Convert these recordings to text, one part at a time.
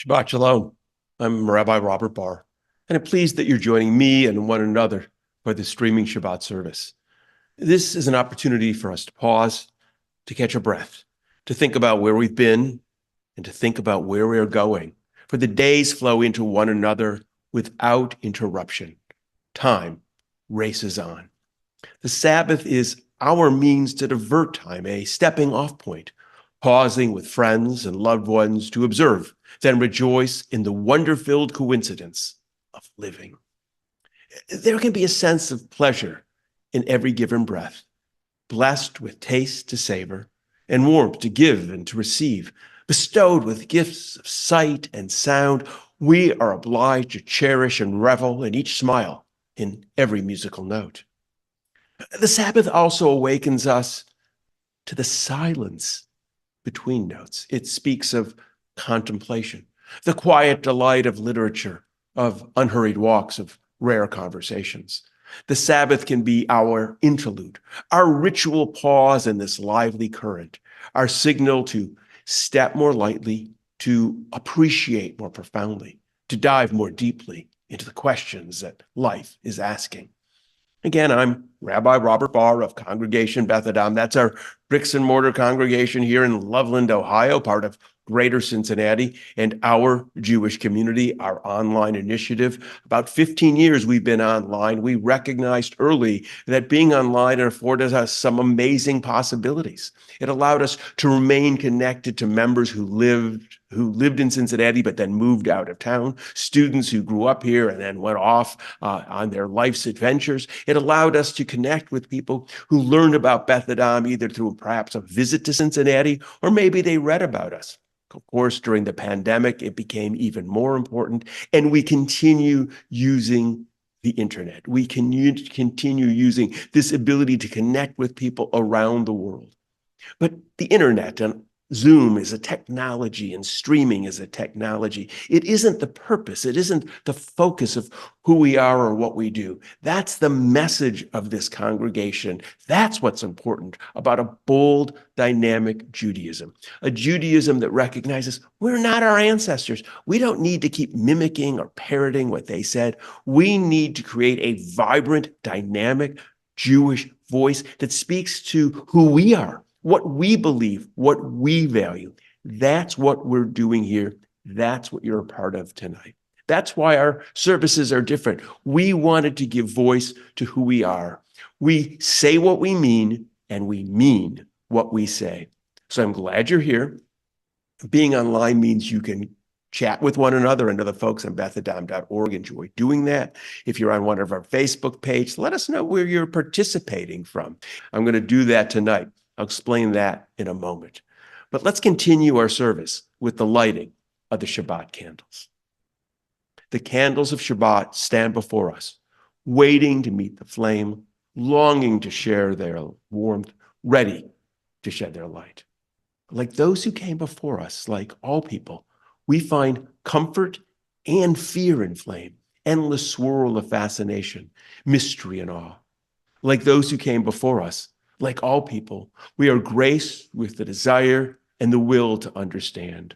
Shabbat Shalom. I'm Rabbi Robert Barr, and I'm pleased that you're joining me and one another for the streaming Shabbat service. This is an opportunity for us to pause, to catch our breath, to think about where we've been, and to think about where we are going, for the days flow into one another without interruption. Time races on. The Sabbath is our means to divert time, a stepping off point, pausing with friends and loved ones to observe, then rejoice in the wonder-filled coincidence of living. There can be a sense of pleasure in every given breath, blessed with taste to savor and warmth to give and to receive, bestowed with gifts of sight and sound. We are obliged to cherish and revel in each smile, in every musical note. The Sabbath also awakens us to the silence between notes. It speaks of contemplation, the quiet delight of literature, of unhurried walks, of rare conversations. The Sabbath can be our interlude, our ritual pause in this lively current, our signal to step more lightly, to appreciate more profoundly, to dive more deeply into the questions that life is asking. Again, I'm Rabbi Robert Barr of Congregation Beth Adam. That's our bricks and mortar congregation here in Loveland, Ohio, part of Greater Cincinnati, and our Jewish community, our online initiative. About 15 years we've been online. We recognized early that being online afforded us some amazing possibilities. It allowed us to remain connected to members who lived in Cincinnati but then moved out of town, students who grew up here and then went off on their life's adventures. It allowed us to connect with people who learned about Beth Adam either through perhaps a visit to Cincinnati or maybe they read about us. Of course, during the pandemic, it became even more important, and we continue using the internet. We can continue using this ability to connect with people around the world. But the internet and Zoom is a technology and streaming is a technology. It isn't the purpose. It isn't the focus of who we are or what we do. That's the message of this congregation. That's what's important about a bold, dynamic Judaism, a Judaism that recognizes we're not our ancestors. We don't need to keep mimicking or parroting what they said. We need to create a vibrant, dynamic Jewish voice that speaks to who we are, what we believe, what we value. That's what we're doing here. That's what you're a part of tonight. That's why our services are different. We wanted to give voice to who we are. We say what we mean, and we mean what we say. So I'm glad you're here. Being online means you can chat with one another and other folks on bethadam.org. Enjoy doing that. If you're on one of our Facebook pages, let us know where you're participating from. I'm going to do that tonight. I'll explain that in a moment. But let's continue our service with the lighting of the Shabbat candles. The candles of Shabbat stand before us, waiting to meet the flame, longing to share their warmth, ready to shed their light. Like those who came before us, like all people, we find comfort and fear in flame, endless swirl of fascination, mystery and awe. Like those who came before us, like all people, we are graced with the desire and the will to understand.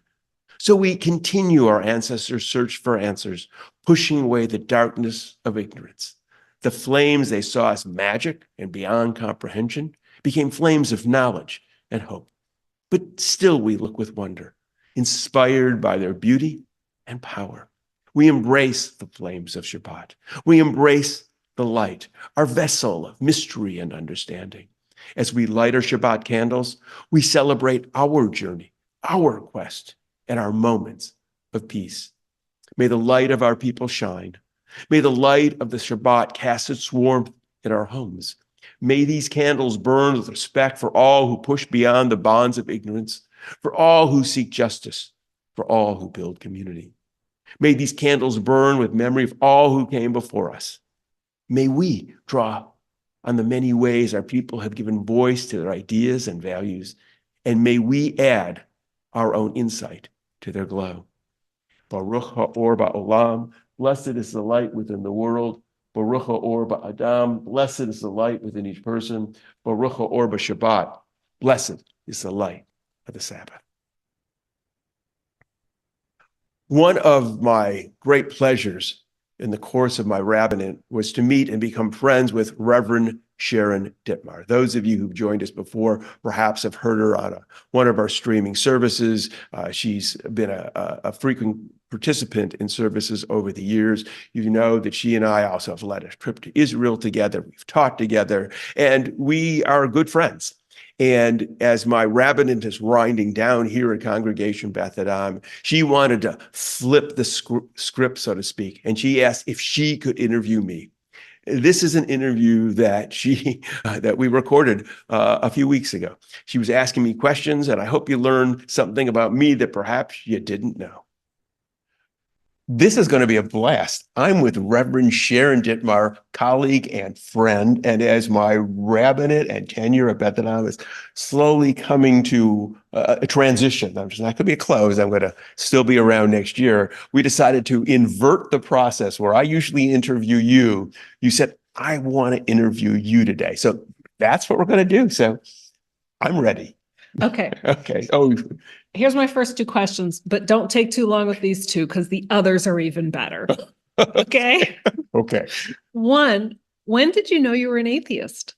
So we continue our ancestors' search for answers, pushing away the darkness of ignorance. The flames they saw as magic and beyond comprehension became flames of knowledge and hope. But still we look with wonder, inspired by their beauty and power. We embrace the flames of Shabbat. We embrace the light, our vessel of mystery and understanding. As we light our Shabbat candles, we celebrate our journey, our quest, and our moments of peace. May the light of our people shine. May the light of the Shabbat cast its warmth in our homes. May these candles burn with respect for all who push beyond the bonds of ignorance, for all who seek justice, for all who build community. May these candles burn with memory of all who came before us. May we draw on the many ways our people have given voice to their ideas and values, and may we add our own insight to their glow. Baruch ha'or ba'olam, blessed is the light within the world. Baruch ha'or ba'adam, blessed is the light within each person. Baruch ha'or ba'Shabbat, blessed is the light of the Sabbath. One of my great pleasures in the course of my rabbinate was to meet and become friends with Reverend Sharon Dittmar. Those of you who've joined us before perhaps have heard her on one of our streaming services. She's been a frequent participant in services over the years. You know that she and I also have led a trip to Israel together. We've taught together, and we are good friends. And as my rabbinate is winding down here at Congregation Beth Adam, she wanted to flip the script, so to speak, and she asked if she could interview me. This is an interview that that we recorded a few weeks ago. She was asking me questions, and I hope you learned something about me that perhaps you didn't know. This is going to be a blast. I'm with Reverend Sharon Dittmar, colleague and friend, and as my rabbinate and tenure at Beth Adam is slowly coming to a transition, I'm just not going to be a close. I'm going to still be around next year. We decided to invert the process where I usually interview you. You said, I want to interview you today. So that's what we're going to do. So I'm ready. Okay. Okay. Oh, here's my first two questions, but don't take too long with these two because the others are even better. Okay. Okay. One, when did you know you were an atheist?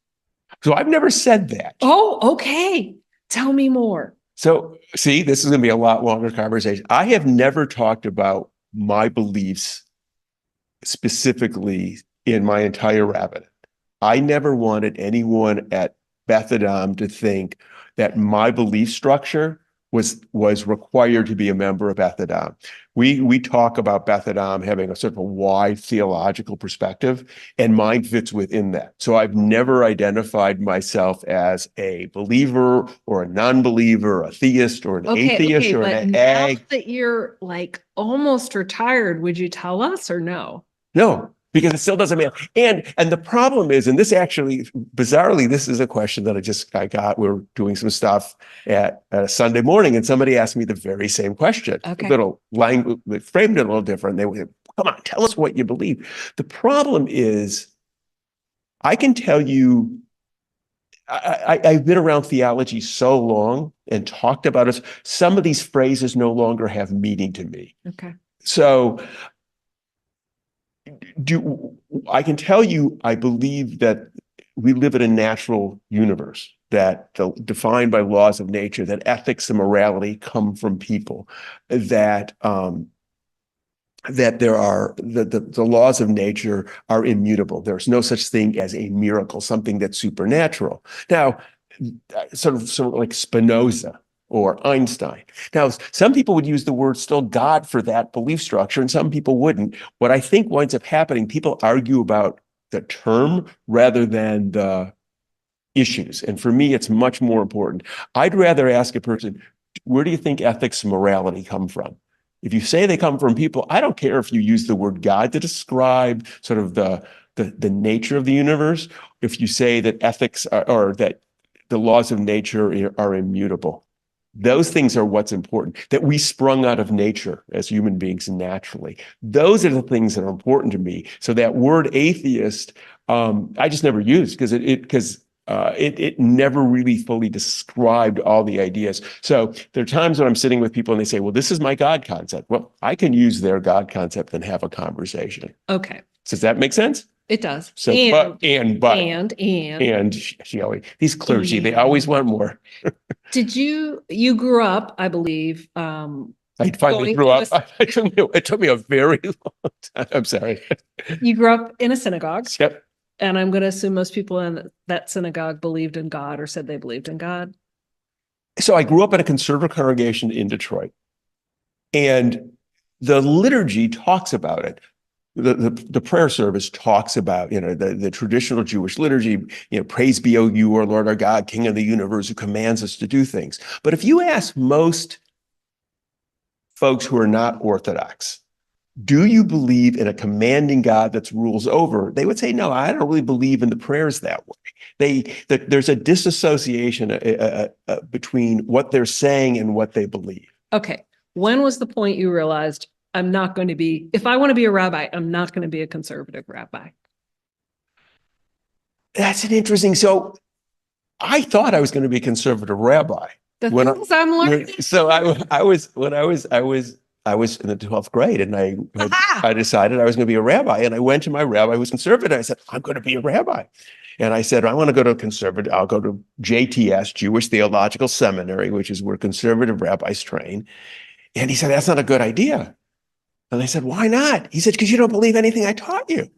So I've never said that. Oh, okay. Tell me more. So see, this is going to be a lot longer conversation. I have never talked about my beliefs specifically in my entire rabbinate. I never wanted anyone at Beth Adam to think that my belief structure was required to be a member of Beth Adam. We talk about Beth Adam having a sort of a wide theological perspective, and mine fits within that. So I've never identified myself as a believer or a non-believer, a theist or an atheist or an now that you're like almost retired, would you tell us or no? No, because it still doesn't matter. And the problem is, and this actually, bizarrely, this is a question that I got. We were doing some stuff at a Sunday morning, and somebody asked me the very same question. Okay. A little language, they framed it a little different. They were, come on, tell us what you believe. The problem is, I can tell you, I've been around theology so long and talked about it. Some of these phrases no longer have meaning to me. Okay. So I can tell you, I believe that we live in a natural universe that defined by laws of nature, that ethics and morality come from people, that there are the laws of nature are immutable. There's no such thing as a miracle, something that's supernatural. Now, sort of like Spinoza or Einstein. Now, some people would use the word still God for that belief structure, and some people wouldn't. What I think winds up happening, people argue about the term rather than the issues. And for me, it's much more important. I'd rather ask a person, where do you think ethics and morality come from? If you say they come from people, I don't care if you use the word God to describe sort of the nature of the universe. If you say that ethics or that the laws of nature are immutable. Those things are what's important, that we sprung out of nature as human beings naturally. Those are the things that are important to me. So that word atheist, I just never used because it never really fully described all the ideas. So there are times when I'm sitting with people and they say, well, this is my God concept. Well, I can use their God concept and have a conversation. Okay. Does that make sense? It does. So, she always, these clergy, they always want more. Did you grew up, I believe, I finally grew up. It took me a very long time. I'm sorry. You grew up in a synagogue. Yep. And I'm going to assume most people in that synagogue believed in God or said they believed in God. So I grew up in a conservative congregation in Detroit. And the liturgy talks about it. The prayer service talks about, the traditional Jewish liturgy, praise be, O you, our Lord, our God, King of the universe, who commands us to do things. But if you ask most folks who are not Orthodox, do you believe in a commanding God that rules over? They would say, no, I don't really believe in the prayers that way. There's a disassociation between what they're saying and what they believe. Okay. When was the point you realized, if I want to be a rabbi, I'm not going to be a conservative rabbi? That's an interesting, so I thought I was going to be a conservative rabbi. The things I'm learning. So I was I was in the 12th grade, and Aha! I decided I was going to be a rabbi. And I went to my rabbi who was conservative. I said, I'm going to be a rabbi. And I said, I want to go to conservative. I'll go to JTS, Jewish Theological Seminary, which is where conservative rabbis train. And he said, that's not a good idea. And I said, why not? He said, because you don't believe anything I taught you.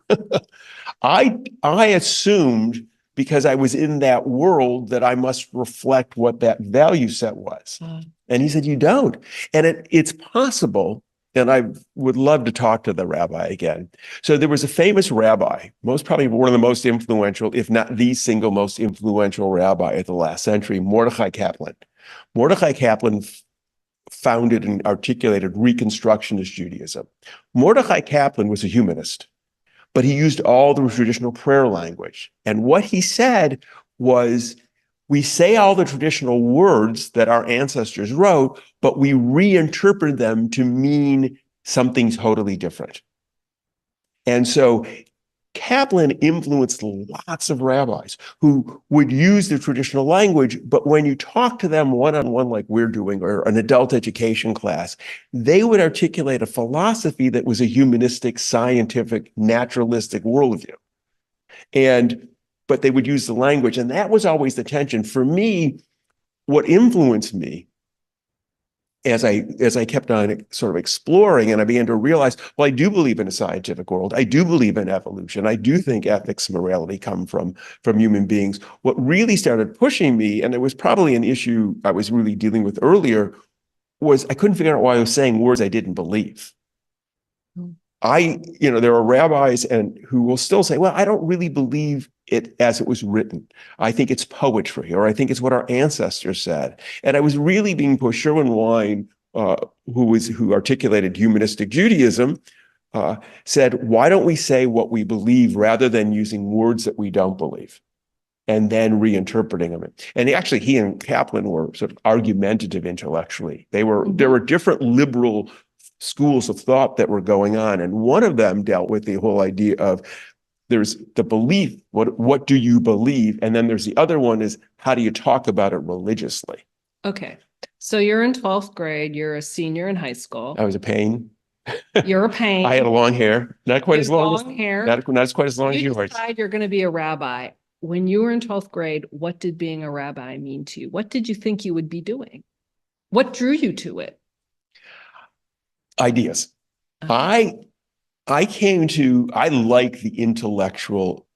I assumed, because I was in that world, that I must reflect what that value set was. And he said, you don't. And it's possible, and I would love to talk to the rabbi again. So there was a famous rabbi, probably one of the most influential, if not the single most influential rabbi of the last century, Mordechai Kaplan. Mordechai Kaplan founded and articulated Reconstructionist Judaism. Mordechai Kaplan was a humanist, but he used all the traditional prayer language. And what he said was, we say all the traditional words that our ancestors wrote, but we reinterpret them to mean something totally different. And so Kaplan influenced lots of rabbis who would use the traditional language, but when you talk to them one-on-one like we're doing, or an adult education class, they would articulate a philosophy that was a humanistic, scientific, naturalistic worldview. But they would use the language, and that was always the tension. For me, what influenced me as I kept on sort of exploring, and I began to realize, well, I do believe in a scientific world. I do believe in evolution. I do think ethics and morality come from human beings. What really started pushing me, and it was probably an issue I was really dealing with earlier, was I couldn't figure out why I was saying words I didn't believe. There are rabbis who will still say, well, I don't really believe it as it was written. I think it's poetry, or I think it's what our ancestors said. And I was really being pushed. Sherwin Wine, who articulated humanistic Judaism, said, why don't we say what we believe rather than using words that we don't believe, and then reinterpreting them? And actually, he and Kaplan were sort of argumentative intellectually. There were different liberal schools of thought that were going on. And one of them dealt with the whole idea of, there's the belief, what do you believe? And then there's the other one is, how do you talk about it religiously? Okay. So you're in 12th grade, you're a senior in high school. I was a pain. You're a pain. I had long hair, not quite as long hair. Not as quite as long as You yours. decide you're going to be a rabbi. When you were in 12th grade, what did being a rabbi mean to you? What did you think you would be doing? What drew you to it? Ideas. I like the intellectual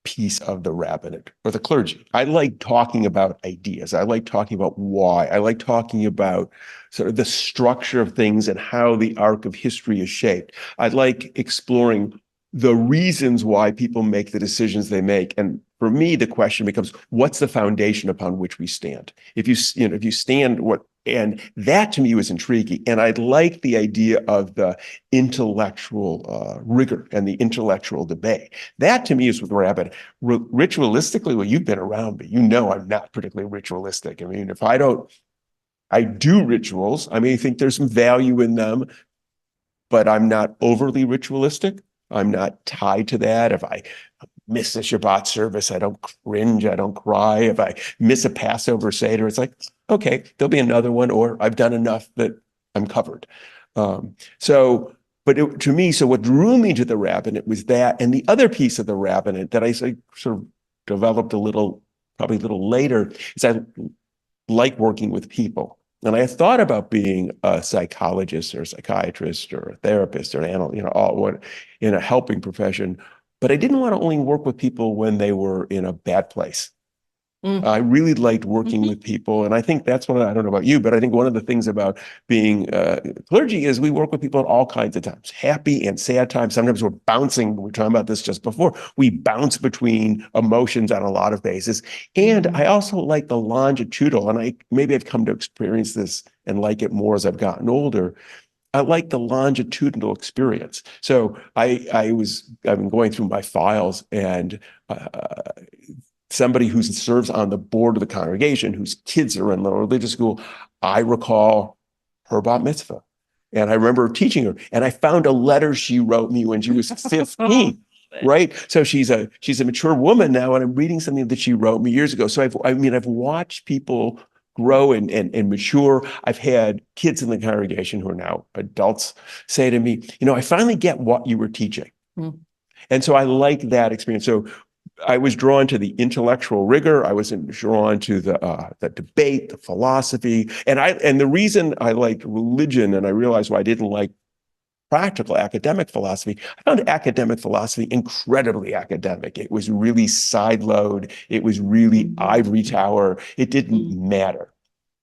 piece of the rabbinate or the clergy. I like talking about ideas. I like talking about why. I like talking about sort of the structure of things and how the arc of history is shaped. I like exploring the reasons why people make the decisions they make. And for me, the question becomes, what's the foundation upon which we stand? If you stand and that to me was intriguing. And I like the idea of the intellectual rigor and the intellectual debate. That to me is with rabbit. Ritualistically, well, you've been around me. You know I'm not particularly ritualistic. I mean, I do rituals. I mean, I think there's some value in them, but I'm not overly ritualistic. I'm not tied to that. If I miss a Shabbat service, I don't cringe, I don't cry. If I miss a Passover Seder, it's like, okay, there'll be another one, or I've done enough that I'm covered. To me, what drew me to the rabbinate was that, and the other piece of the rabbinate that I sort of developed probably a little later, is I like working with people. And I thought about being a psychologist or a psychiatrist or a therapist or an analyst, in a helping profession. But I didn't want to only work with people when they were in a bad place. I really liked working with people. And I think that's I don't know about you, but I think one of the things about being clergy is we work with people at all kinds of times, happy and sad times. Sometimes we're bouncing. We were talking about this just before. We bounce between emotions on a lot of bases. And I also like the longitudinal, and maybe I've come to experience this and like it more as I've gotten older. I like the longitudinal experience. So I've been going through my files, and somebody who serves on the board of the congregation, whose kids are in the religious school, I recall her bat mitzvah. And I remember teaching her, and I found a letter she wrote me when she was 15, right? So she's a mature woman now, and I'm reading something that she wrote me years ago. So I've watched people grow and mature. I've had kids in the congregation who are now adults say to me, I finally get what you were teaching. Mm. And so I like that experience. So I was drawn to the intellectual rigor. I was drawn to the debate, the philosophy, and the reason I liked religion, and I realized why I didn't like practical academic philosophy. I found academic philosophy incredibly academic. It was really sideload. It was really ivory tower. It didn't matter.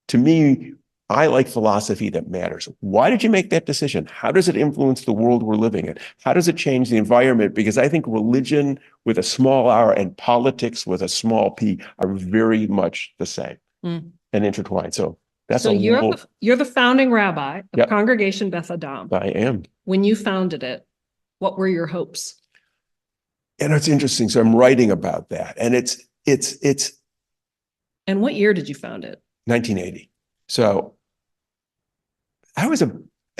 To me, I like philosophy that matters. Why did you make that decision? How does it influence the world we're living in? How does it change the environment? Because I think religion with a small r and politics with a small p are very much the same and intertwined. So that's you're the founding rabbi of Yep. Congregation Beth Adam. I am. When you founded it, what were your hopes? And it's interesting. So I'm writing about that. And it's And what year did you found it? 1980. So I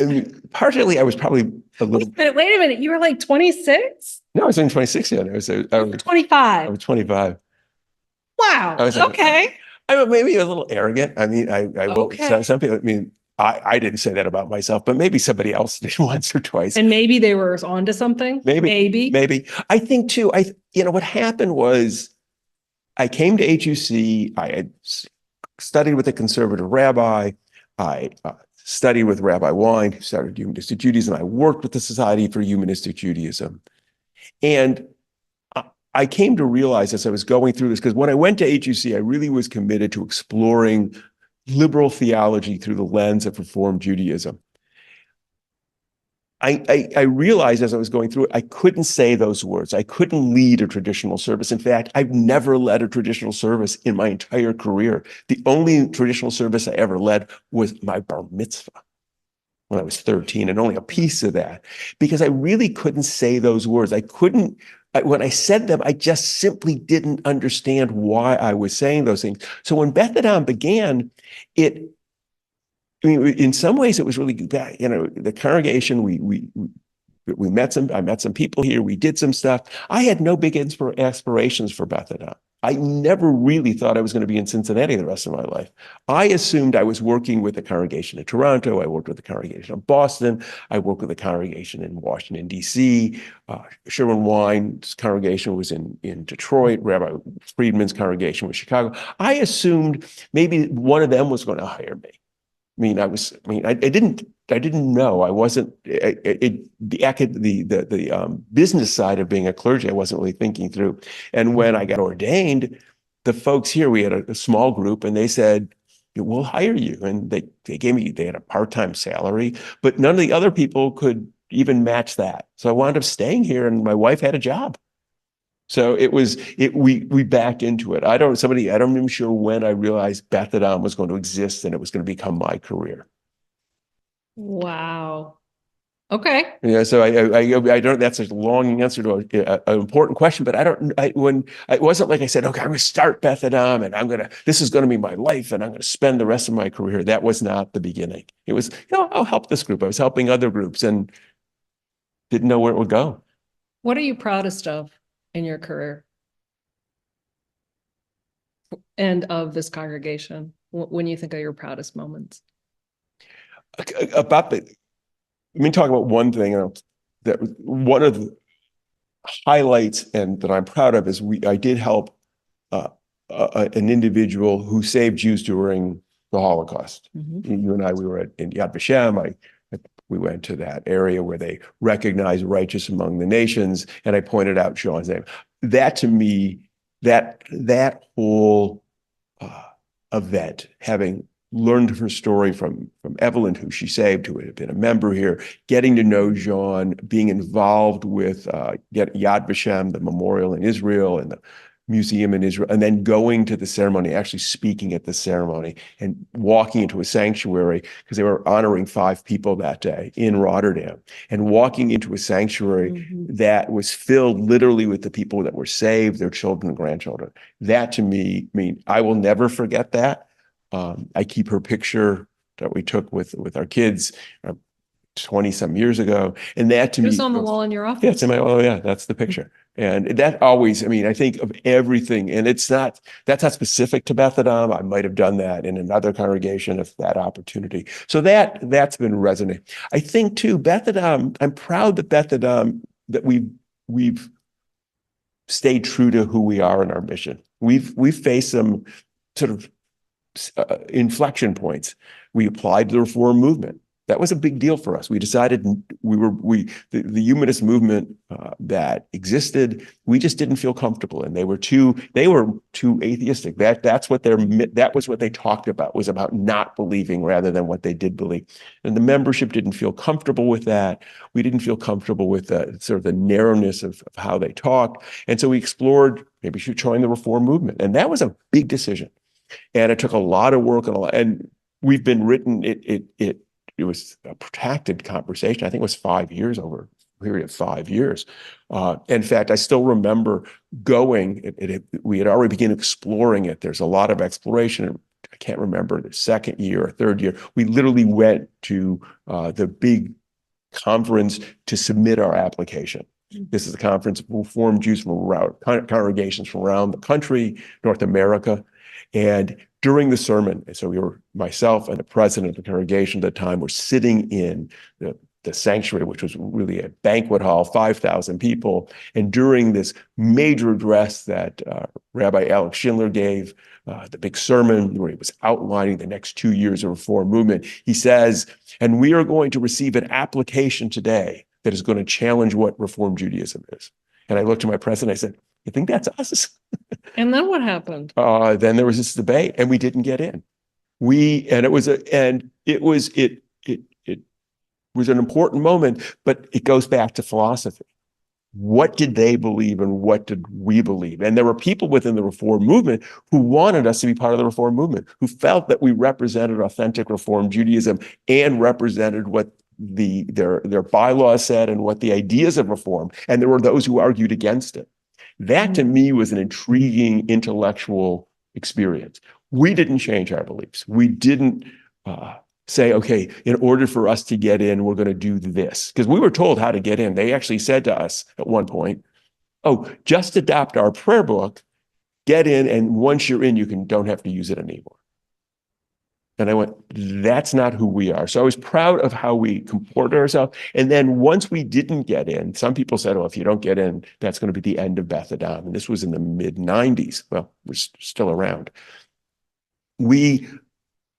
mean, partially I was probably a little. Wait a minute. You were like 26? No, I was in 26 yet. I was 25. I was 25. Wow. Okay. I maybe a little arrogant. I mean, I will. Okay. Some people. I mean, I didn't say that about myself, but maybe somebody else did once or twice. And maybe they were onto something. Maybe. I think too. What happened was, I came to HUC. I had studied with a conservative rabbi. I studied with Rabbi Wein, who started Humanistic Judaism. I worked with the Society for Humanistic Judaism. And I came to realize as I was going through this, because when I went to HUC, I really was committed to exploring liberal theology through the lens of Reform Judaism. I realized as I was going through it, I couldn't say those words. I couldn't lead a traditional service. In fact, I've never led a traditional service in my entire career. The only traditional service I ever led was my bar mitzvah when I was 13, and only a piece of that, because I really couldn't say those words. When I said them, I just simply didn't understand why I was saying those things. So when Beth Adam began, in some ways, it was really bad. The congregation, we met I met some people here. We did some stuff. I had no big aspirations for Beth Adam. I never really thought I was going to be in Cincinnati the rest of my life. I assumed I was working with the congregation in Toronto. I worked with the congregation in Boston. I worked with the congregation in Washington, D.C. Sherwin Wine's congregation was in Detroit. Rabbi Friedman's congregation was Chicago. I assumed maybe one of them was going to hire me. I didn't know. I wasn't the business side of being a clergy. I wasn't really thinking through. And when I got ordained, the folks here, we had a small group, and they said, "We'll hire you." And they had a part-time salary, but none of the other people could even match that. So I wound up staying here, and my wife had a job. So we backed into it. I'm even sure when I realized Beth Adam was going to exist and it was going to become my career. Wow. Okay. Yeah. So I don't, that's a long answer to an important question, but it wasn't like I said, okay, I'm going to start Beth Adam and this is going to be my life and I'm going to spend the rest of my career. That was not the beginning. It was, I'll help this group. I was helping other groups and didn't know where it would go. What are you proudest of in your career and of this congregation when you think of your proudest moments? Let me talk about one thing that one of the highlights and that I'm proud of is I did help an individual who saved Jews during the Holocaust. You and I, we were in Yad Vashem. We went to that area where they recognize righteous among the nations, and I pointed out Sean's name. That to me, that whole event, having learned her story from Evelyn, who she saved, who had been a member here, getting to know Jean, being involved with Yad Vashem, the memorial in Israel, and the museum in Israel, and then going to the ceremony, actually speaking at the ceremony and walking into a sanctuary, because they were honoring 5 people that day in Rotterdam, and walking into a sanctuary that was filled literally with the people that were saved, their children and grandchildren. That to me, I will never forget that. I keep her picture that we took with our kids 20 some years ago. And that to It me, was on the wall in your office. yeah, it's in my, oh yeah, that's the picture. And that always, I mean, I think of everything, and that's not specific to Beth Adam. I might have done that in another congregation if that opportunity. So that's been resonating. I think too, Beth Adam, I'm proud that Beth Adam, that we've stayed true to who we are in our mission. We've faced some sort of inflection points. We applied to the reform movement. That was a big deal for us. We decided the humanist movement that existed, we just didn't feel comfortable, and they were too atheistic. That was what they talked about, was about not believing rather than what they did believe. And the membership didn't feel comfortable with that. We didn't feel comfortable with sort of the narrowness of how they talked. And so we explored, maybe we should join the reform movement. And that was a big decision. And it took a lot of work and we've been written, it was a protracted conversation. I think it was 5 years, over a period of 5 years. In fact, I still remember going, we had already begun exploring it. There's a lot of exploration. I can't remember the second year or third year. We literally went to the big conference to submit our application. This is a conference of Reformed Jews from around, congregations from around the country, North America. And during the sermon, so myself and the president of the congregation at the time were sitting in the sanctuary, which was really a banquet hall, 5,000 people. And during this major address that Rabbi Alex Schindler gave, the big sermon where he was outlining the next 2 years of reform movement, he says, and we are going to receive an application today that is going to challenge what Reform Judaism is. And I looked at my president, I said, you think that's us? And then what happened? Then there was this debate, and we didn't get in. It was an important moment, but it goes back to philosophy. What did they believe and what did we believe? And there were people within the Reform movement who wanted us to be part of the Reform movement, who felt that we represented authentic Reform Judaism and represented what their bylaws said and what the ideas of reform. And there were those who argued against it. That to me was an intriguing intellectual experience. We didn't change our beliefs. We didn't say, okay, in order for us to get in, we're going to do this. Because we were told how to get in. They actually said to us at one point, oh, just adopt our prayer book, get in, and once you're in, you don't have to use it anymore. And I went, that's not who we are. So I was proud of how we comported ourselves. And then once we didn't get in, some people said, oh, if you don't get in, that's going to be the end of Beth Adam. And this was in the mid-90s. Well, we're still around. We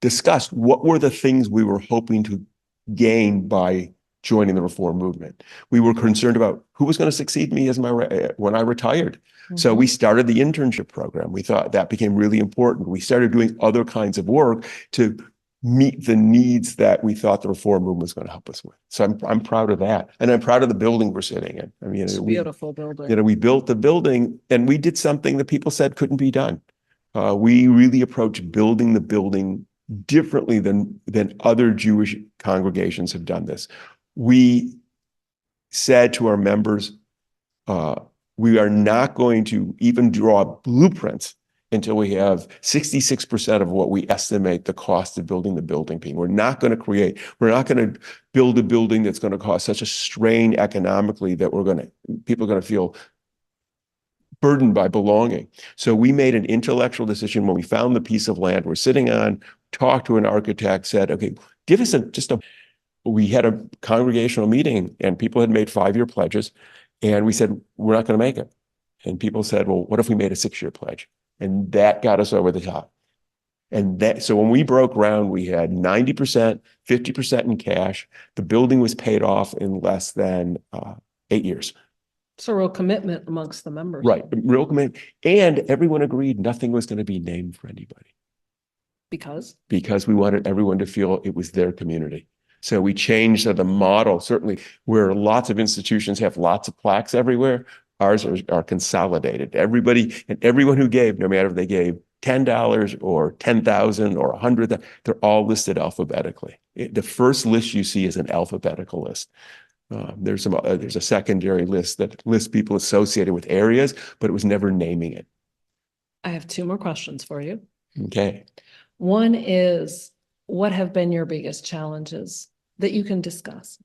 discussed what were the things we were hoping to gain by joining the reform movement. We were concerned about who was going to succeed me when I retired. Mm-hmm. So we started the internship program. We thought that became really important. We started doing other kinds of work to meet the needs that we thought the reform movement was going to help us with. So I'm proud of that. And I'm proud of the building we're sitting in. I mean, it's a beautiful building. We built the building and we did something that people said couldn't be done. We really approached building the building differently than other Jewish congregations have done this. We said to our members, we are not going to even draw blueprints until we have 66% of what we estimate the cost of building the building being. We're not going to build a building that's going to cause such a strain economically that people are going to feel burdened by belonging. So we made an intellectual decision when we found the piece of land we're sitting on, talked to an architect, said, okay, give us we had a congregational meeting and people had made 5-year pledges. And we said, we're not going to make it. And people said, well, what if we made a 6-year pledge? And that got us over the top. So when we broke ground, we had 90%, 50% in cash. The building was paid off in less than 8 years. It's a real commitment amongst the members. Right, real commitment. And everyone agreed nothing was going to be named for anybody. Because? Because we wanted everyone to feel it was their community. So we changed the model, certainly where lots of institutions have lots of plaques everywhere, ours are consolidated. Everyone who gave, no matter if they gave $10 or $10,000 or $100,000, they're all listed alphabetically. The first list you see is an alphabetical list. There's a secondary list that lists people associated with areas, but it was never naming it. I have 2 more questions for you. Okay. One is, what have been your biggest challenges that you can discuss?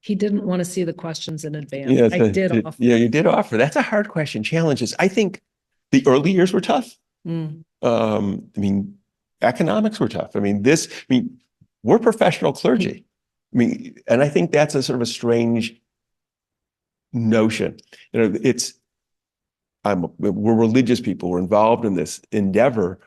He didn't want to see the questions in advance. Yeah, I did offer. yeah, you did offer. That's a hard question. Challenges. I think the early years were tough. Mm. I mean, economics were tough. We're professional clergy. And I think that's a sort of a strange notion. We're religious people. We're involved in this endeavor,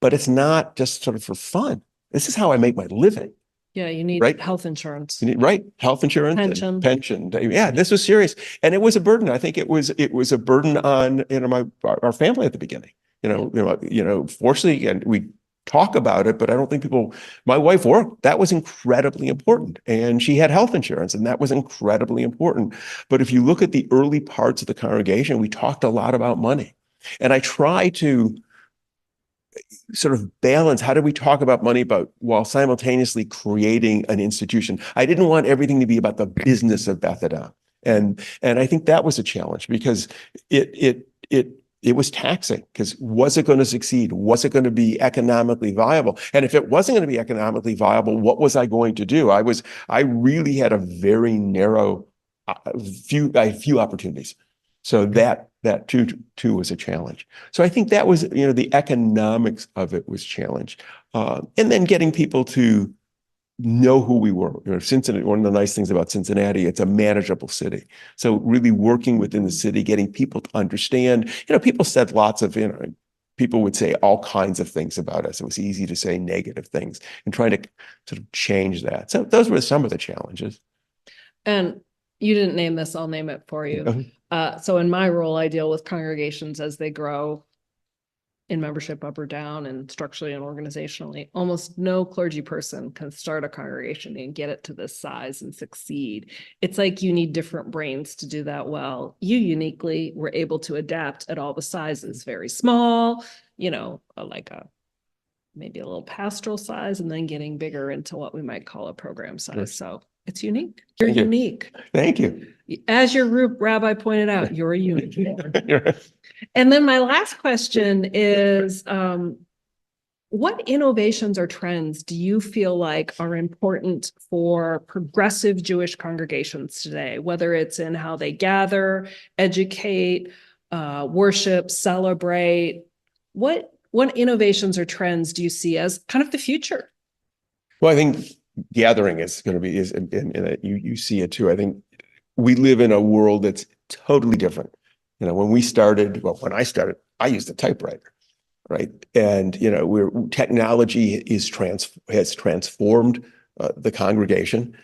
but it's not just sort of for fun. This is how I make my living. Yeah, you need right? health insurance. You need, right? Health insurance, Pension. and pension. Yeah, this was serious, and it was a burden. I think it was a burden on our family at the beginning. Fortunately, and we talk about it, but I don't think people. My wife worked. That was incredibly important, and she had health insurance, and that was incredibly important. But if you look at the early parts of the congregation, we talked a lot about money, and I try to sort of balance, how do we talk about money while simultaneously creating an institution? I didn't want everything to be about the business of Beth Adam. And I think that was a challenge because it was taxing, because was it going to succeed? Was it going to be economically viable? And if it wasn't going to be economically viable, what was I going to do? I really had a very narrow few opportunities. So that too was a challenge. So I think that was, the economics of it was challenged. And then getting people to know who we were. Cincinnati, one of the nice things about Cincinnati, it's a manageable city. So really working within the city, getting people to understand, people said lots of, people would say all kinds of things about us. It was easy to say negative things, and trying to sort of change that. So those were some of the challenges. And you didn't name this, I'll name it for you. So in my role, I deal with congregations as they grow in membership up or down, and structurally and organizationally. Almost no clergy person can start a congregation and get it to this size and succeed. It's like you need different brains to do that well. You uniquely were able to adapt at all the sizes, very small, like maybe a little pastoral size, and then getting bigger into what we might call a program size. Sure. So it's unique. You're unique. Thank you. As your group rabbi pointed out, you're a unique. And then my last question is, what innovations or trends do you feel like are important for progressive Jewish congregations today, whether it's in how they gather, educate, worship, celebrate? What innovations or trends do you see as kind of the future? Well, I think gathering is going to be, you see it too. I think we live in a world that's totally different. When I started, I used a typewriter, right? And, technology has transformed the congregation.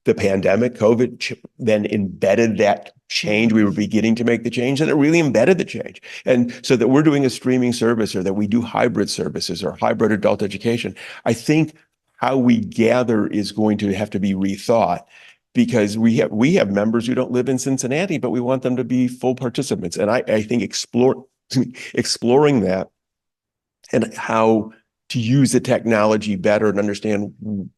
The pandemic, COVID, then embedded that change. We were beginning to make the change, and it really embedded the change. And so that we're doing a streaming service, or that we do hybrid services or hybrid adult education, I think how we gather is going to have to be rethought, because we have members who don't live in Cincinnati, but we want them to be full participants. And I think exploring that and how to use the technology better and understand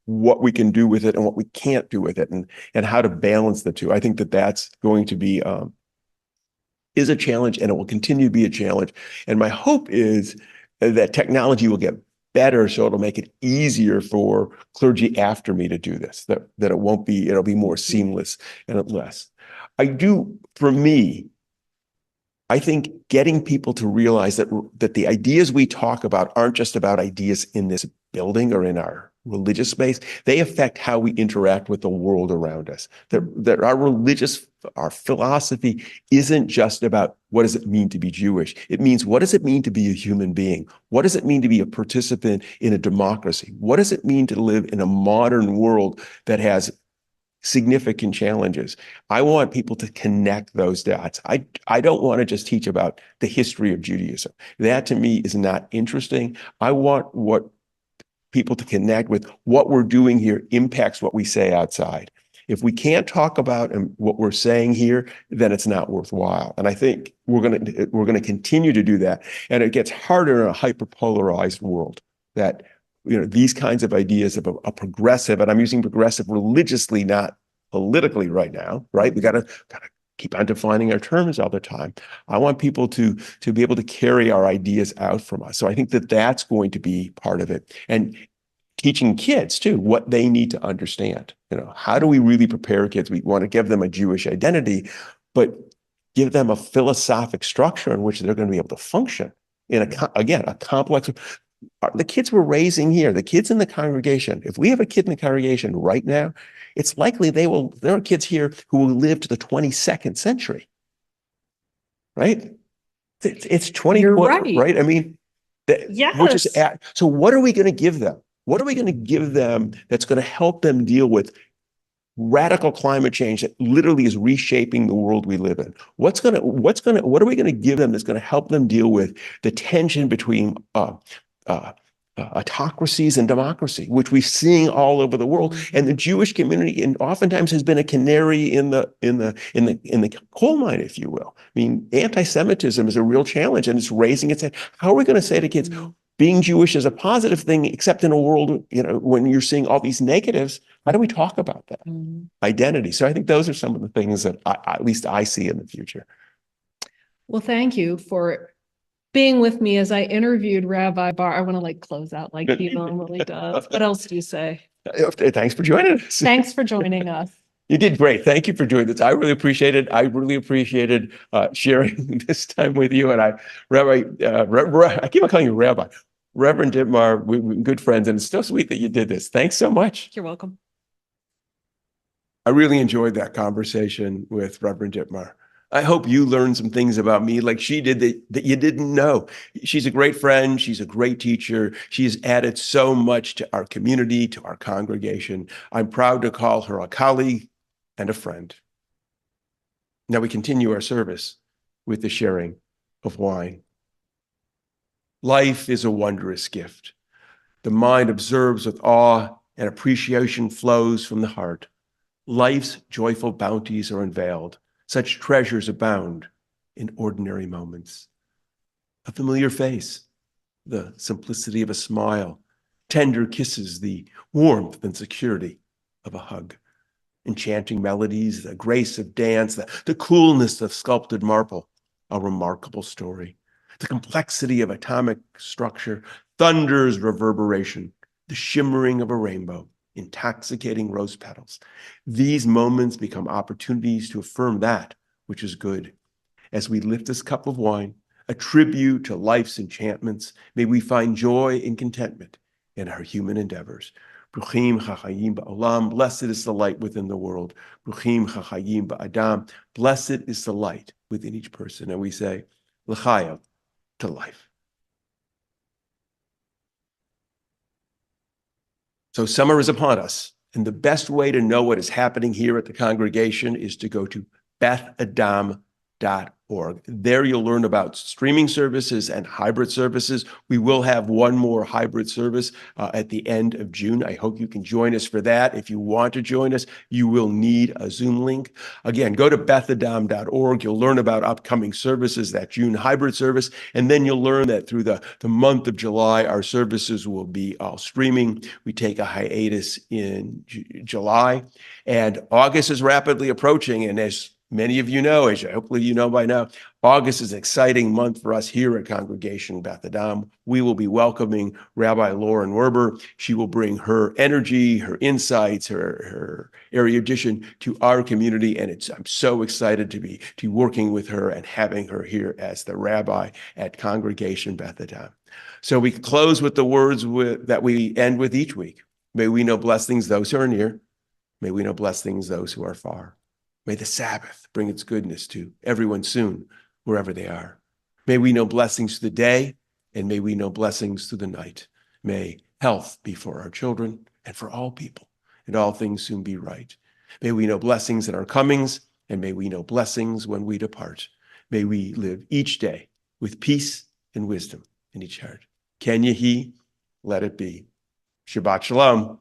what we can do with it and what we can't do with it, and how to balance the two. I think that's going to be is a challenge, and it will continue to be a challenge. And my hope is that technology will get better, so it'll make it easier for clergy after me to do this, that it'll be more seamless and less. For me, I think getting people to realize that the ideas we talk about aren't just about ideas in this building or in our religious space. They affect how we interact with the world around us. That our philosophy isn't just about what does it mean to be Jewish. It means, what does it mean to be a human being? What does it mean to be a participant in a democracy? What does it mean to live in a modern world that has significant challenges? I want people to connect those dots. I don't want to just teach about the history of Judaism. That to me is not interesting. I want people to connect with what we're doing here impacts what we say outside. If we can't talk about what we're saying here, then it's not worthwhile. And I think we're going to continue to do that. And it gets harder in a hyperpolarized world, that these kinds of ideas of a progressive, and I'm using progressive religiously, not politically right now, right? We got to keep on defining our terms all the time. I want people to be able to carry our ideas out from us. So I think that's going to be part of it. And teaching kids too what they need to understand. How do we really prepare kids? We want to give them a Jewish identity, but give them a philosophic structure in which they're going to be able to function in a complex. The kids we're raising here, the kids in the congregation, if we have a kid in the congregation right now, it's likely there are kids here who will live to the 22nd century, right? It's 20, You're right. right? I mean, Yes. So what are we going to give them? What are we going to give them that's going to help them deal with radical climate change that literally is reshaping the world we live in? What are we going to give them that's going to help them deal with the tension between autocracies and democracy, which we're seeing all over the world, and the Jewish community, and oftentimes has been a canary in the coal mine, if you will. I mean, anti-Semitism is a real challenge, and it's raising its head. How are we going to say to kids, being Jewish is a positive thing, except in a world, when you're seeing all these negatives? How do we talk about that identity? So I think those are some of the things that at least I see in the future. Well, thank you for being with me as I interviewed Rabbi Barr. I want to close out like he normally does. What else do you say? Thanks for joining us. Thanks for joining us. You did great. Thank you for doing this. I really appreciate it. I really appreciated sharing this time with you. And I keep on calling you Rabbi. Reverend Dittmar, we're good friends, and it's so sweet that you did this. Thanks so much. You're welcome. I really enjoyed that conversation with Reverend Dittmar. I hope you learned some things about me like she did that you didn't know. She's a great friend. She's a great teacher. She has added so much to our community, to our congregation. I'm proud to call her a colleague and a friend. Now we continue our service with the sharing of wine. Life is a wondrous gift. The mind observes with awe, and appreciation flows from the heart. Life's joyful bounties are unveiled. Such treasures abound in ordinary moments. A familiar face, the simplicity of a smile, tender kisses, the warmth and security of a hug, enchanting melodies, the grace of dance, the coolness of sculpted marble, a remarkable story. The complexity of atomic structure, thunder's reverberation, the shimmering of a rainbow, intoxicating rose petals. These moments become opportunities to affirm that which is good. As we lift this cup of wine, a tribute to life's enchantments, may we find joy and contentment in our human endeavors. Bruchim chachayim ba'olam, blessed is the light within the world. Bruchim chachayim ba'adam, blessed is the light within each person. And we say, l'chayav, to life. So summer is upon us, and the best way to know what is happening here at the congregation is to go to bethadam.org. There you'll learn about streaming services and hybrid services. We will have one more hybrid service at the end of June. I hope you can join us for that. If you want to join us, you will need a Zoom link. Again, go to bethadam.org. You'll learn about upcoming services, that June hybrid service, and then you'll learn that through the month of July, our services will be all streaming. We take a hiatus in July, and August is rapidly approaching, and as many of you know, as hopefully you know by now, August is an exciting month for us here at Congregation Beth Adam. We will be welcoming Rabbi Lauren Werber. She will bring her energy, her insights, her erudition to our community, and I'm so excited to be working with her and having her here as the rabbi at Congregation Beth Adam. So we close with the words that we end with each week. May we know blessings those who are near. May we know blessings those who are far. May the Sabbath bring its goodness to everyone soon, wherever they are. May we know blessings through the day, and may we know blessings through the night. May health be for our children and for all people, and all things soon be right. May we know blessings in our comings, and may we know blessings when we depart. May we live each day with peace and wisdom in each heart. Ken Yehi, let it be. Shabbat Shalom.